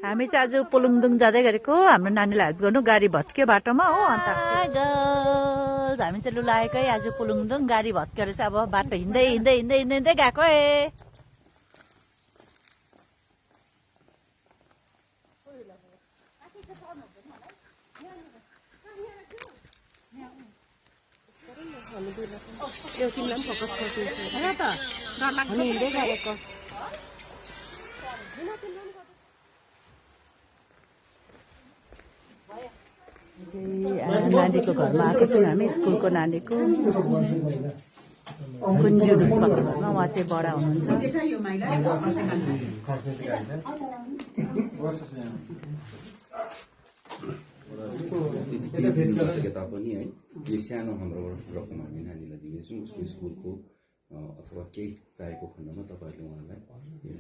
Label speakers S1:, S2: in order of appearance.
S1: हामी चाहिँ आज पुलुङदुङ जाँदै गरेको हाम्रो नानीलाई हेल्प गर्नु गाडी भत्क्यो बाटोमा हो अन्त हामी चाहिँ लुलाएकै आज पुलुङदुङ गाडी भत्केर चाहिँ अब बाटो हिँड्दै हिँड्दै हिँड्दै हिँड्दै हिँड्दै गएको नानीको घरमा आएको छौँ हामी स्कुलको नानीको कुन्जु डुक्पाको घरमा उहाँ चाहिँ बडा हुनुहुन्छ
S2: तापनि है यो सानो हाम्रो रकम हामी नानीलाई दिँदैछौँ उसको स्कुलको अथवा केही चाहेको खण्डमा तपाईँहरूले उहाँलाई यो